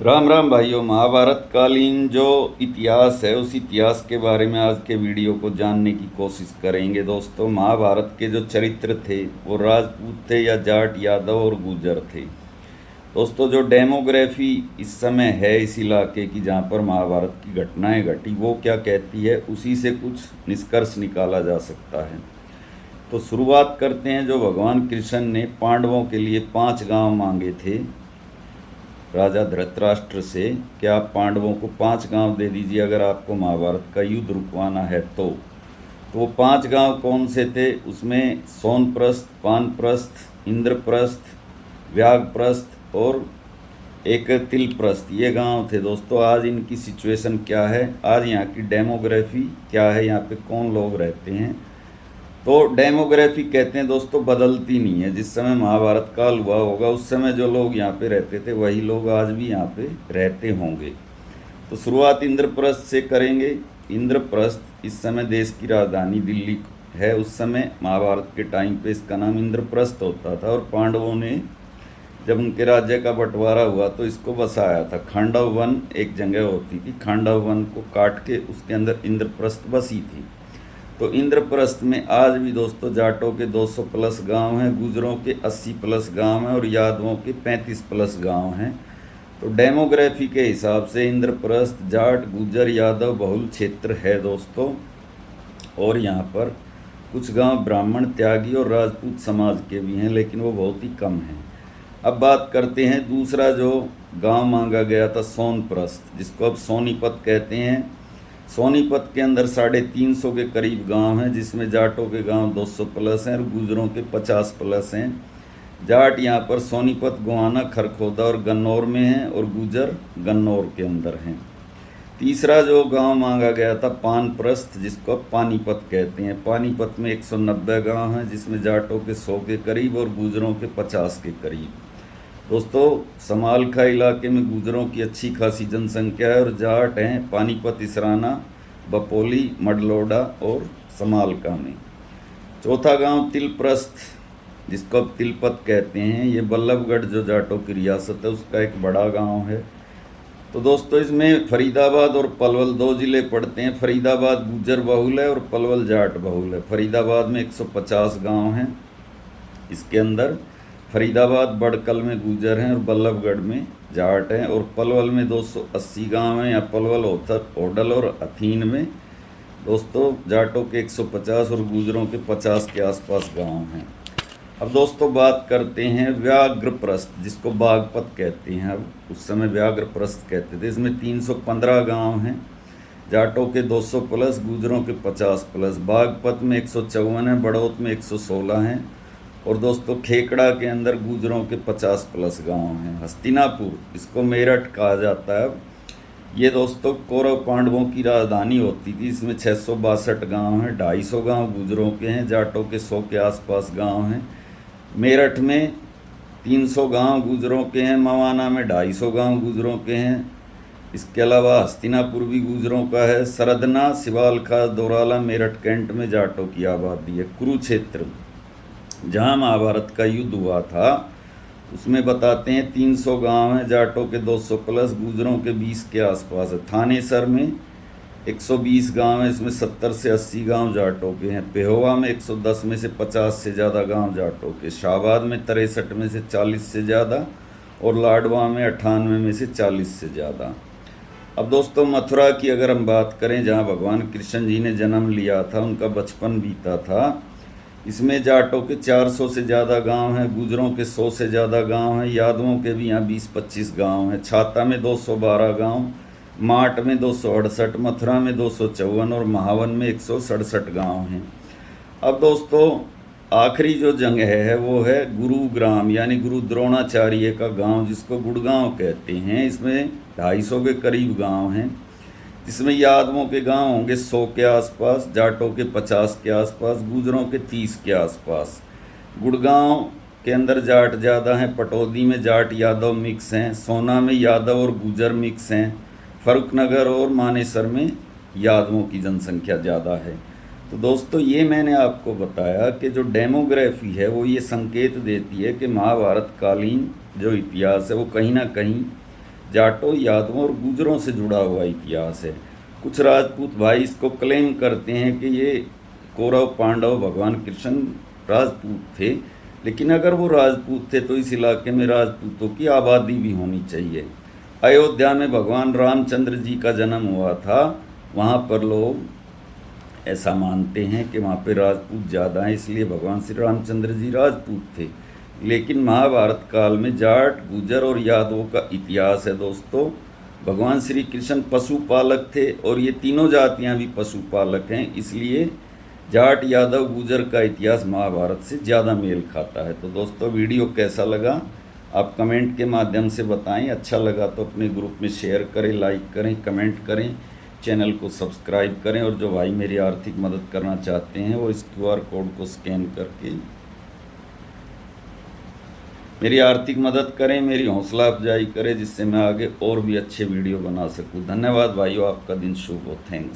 राम राम भाइयों। महाभारत कालीन जो इतिहास है उस इतिहास के बारे में आज के वीडियो को जानने की कोशिश करेंगे। दोस्तों, महाभारत के जो चरित्र थे वो राजपूत थे या जाट, यादव और गुर्जर थे। दोस्तों, जो डेमोग्राफी इस समय है इस इलाके की जहाँ पर महाभारत की घटनाएं घटी वो क्या कहती है, उसी से कुछ निष्कर्ष निकाला जा सकता है। तो शुरुआत करते हैं। जो भगवान कृष्ण ने पांडवों के लिए 5 गांव मांगे थे राजा धृतराष्ट्र से, कि आप पांडवों को 5 गांव दे दीजिए अगर आपको महाभारत का युद्ध रुकवाना है तो वो 5 गांव कौन से थे? उसमें सोनप्रस्थ, पानप्रस्थ, इंद्रप्रस्थ, व्याघप्रस्थ और एक तिलप्रस्थ, ये गांव थे। दोस्तों, आज इनकी सिचुएशन क्या है, आज यहाँ की डेमोग्राफी क्या है, यहाँ पे कौन लोग रहते हैं। तो डेमोग्राफी कहते हैं दोस्तों बदलती नहीं है। जिस समय महाभारत काल हुआ होगा उस समय जो लोग यहाँ पे रहते थे वही लोग आज भी यहाँ पे रहते होंगे। तो शुरुआत इंद्रप्रस्थ से करेंगे। इंद्रप्रस्थ इस समय देश की राजधानी दिल्ली है। उस समय महाभारत के टाइम पे इसका नाम इंद्रप्रस्थ होता था और पांडवों ने जब उनके राज्य का बंटवारा हुआ तो इसको बसाया था। खांडव वन एक जगह होती थी, खांडव वन को काट के उसके अंदर इंद्रप्रस्थ बसी थी। तो इंद्रप्रस्थ में आज भी दोस्तों जाटों के 200 प्लस गांव हैं, गुजरों के 80 प्लस गांव हैं और यादवों के 35 प्लस गांव हैं। तो डेमोग्राफी के हिसाब से इंद्रप्रस्थ जाट, गुजर, यादव बहुल क्षेत्र है दोस्तों। और यहाँ पर कुछ गांव ब्राह्मण, त्यागी और राजपूत समाज के भी हैं, लेकिन वो बहुत ही कम हैं। अब बात करते हैं दूसरा जो गांव मांगा गया था, सोनप्रस्थ, जिसको अब सोनीपत कहते हैं। सोनीपत के अंदर 350 के करीब गांव हैं, जिसमें जाटों के गांव 200 प्लस हैं और गुजरों के 50 प्लस हैं। जाट यहाँ पर सोनीपत, गोहाना, खरखोदा और गन्नौर में हैं और गुजर गन्नौर के अंदर हैं। तीसरा जो गांव मांगा गया था पानप्रस्थ, जिसको अब पानीपत कहते हैं। पानीपत में 190 गांव हैं, जिसमें जाटों के 100 के करीब और गुजरों के 50 के करीब। दोस्तों, समालखा इलाके में गुजरों की अच्छी खासी जनसंख्या है और जाट हैं पानीपत, इसराना, बपोली, मडलोडा और समालखा में। चौथा गांव तिलप्रस्थ, जिसको अब तिलपत कहते हैं, ये बल्लभगढ़ जो जाटों की रियासत है उसका एक बड़ा गांव है। तो दोस्तों, इसमें फरीदाबाद और पलवल 2 ज़िले पड़ते हैं। फरीदाबाद गुजर बहुल है और पलवल जाट बहुल है। फरीदाबाद में 150 गांव हैं। इसके अंदर फरीदाबाद बड़कल में गुजर हैं और बल्लभगढ़ में जाट हैं और पलवल में 280 गांव हैं। या पलवल होडल और हथीन में दोस्तों जाटों के 150 और गुजरों के 50 के आसपास गांव हैं। अब दोस्तों बात करते हैं व्याघ्रप्रस्थ, जिसको बागपत कहते हैं। अब उस समय व्याघ्रप्रस्थ कहते थे। इसमें 315 गांव हैं। जाटों के 200 प्लस, गुजरों के 50 प्लस। बागपत में 154 है, बड़ौत में 116 हैं और दोस्तों खेकड़ा के अंदर गुजरों के 50 प्लस गांव हैं। हस्तिनापुर, इसको मेरठ कहा जाता है। ये दोस्तों कौरव पांडवों की राजधानी होती थी। इसमें 662 गांव हैं। 250 गांव गुजरों के हैं। जाटों के 100 के आसपास गांव हैं। मेरठ में 300 गांव गुजरों के हैं। मवाना में 250 गांव गुजरों के हैं। इसके अलावा हस्तिनापुर भी गुजरों का है। सरदना, सिवालखा, दोराला, मेरठ कैंट में जाटों की आबादी है। कुरुक्षेत्र, जहाँ महाभारत का युद्ध हुआ था, उसमें बताते हैं 300 गांव हैं। जाटों के 200 प्लस, गुजरों के 20 के आसपास है। थानेसर में 120 गांव हैं। इसमें 70 से 80 गांव जाटों के हैं। पेहोवा में 110 में से 50 से ज़्यादा गांव जाटों के। शाहबाद में 63 में से 40 से ज़्यादा और लाडवा में 98 में से 40 से ज़्यादा। अब दोस्तों मथुरा की अगर हम बात करें, जहाँ भगवान कृष्ण जी ने जन्म लिया था, उनका बचपन बीता था, इसमें जाटों के 400 से ज़्यादा गांव हैं। गुजरों के 100 से ज़्यादा गांव हैं। यादवों के भी यहाँ 20-25 गांव हैं। छाता में 212 गांव, माट में 268, मथुरा में 254 और महावन में 167 गांव हैं। अब दोस्तों आखिरी जो जंग है वो है गुरुग्राम, यानी गुरु द्रोणाचार्य का गांव, जिसको गुड़गांव कहते हैं। इसमें 250 के करीब गांव हैं। इसमें यादवों के गांव होंगे 100 के आसपास, जाटों के 50 के आसपास, गुजरों के 30 के आसपास। गुड़गांव के अंदर जाट ज़्यादा हैं। पटौदी में जाट यादव मिक्स हैं। सोना में यादव और गुजर मिक्स हैं। फरुखनगर और मानेसर में यादवों की जनसंख्या ज़्यादा है। तो दोस्तों ये मैंने आपको बताया कि जो डेमोग्राफी है वो ये संकेत देती है कि महाभारत कालीन जो इतिहास है वो कहीं ना कहीं जाटों, यादवों और गुजरों से जुड़ा हुआ इतिहास है। कुछ राजपूत भाई इसको क्लेम करते हैं कि ये कौरव, पांडव, भगवान कृष्ण राजपूत थे, लेकिन अगर वो राजपूत थे तो इस इलाके में राजपूतों की आबादी भी होनी चाहिए। अयोध्या में भगवान रामचंद्र जी का जन्म हुआ था, वहाँ पर लोग ऐसा मानते हैं कि वहाँ पे राजपूत ज़्यादा हैं, इसलिए भगवान श्री रामचंद्र जी राजपूत थे। लेकिन महाभारत काल में जाट, गुजर और यादवों का इतिहास है दोस्तों। भगवान श्री कृष्ण पशुपालक थे और ये तीनों जातियाँ भी पशुपालक हैं, इसलिए जाट, यादव, गुजर का इतिहास महाभारत से ज़्यादा मेल खाता है। तो दोस्तों वीडियो कैसा लगा आप कमेंट के माध्यम से बताएं। अच्छा लगा तो अपने ग्रुप में शेयर करें, लाइक करें, कमेंट करें, चैनल को सब्सक्राइब करें। और जो भाई मेरी आर्थिक मदद करना चाहते हैं वो इस QR कोड को स्कैन करके मेरी आर्थिक मदद करें, मेरी हौसला अफजाई करें, जिससे मैं आगे और भी अच्छे वीडियो बना सकूं। धन्यवाद भाइयों, आपका दिन शुभ हो। थैंक्स।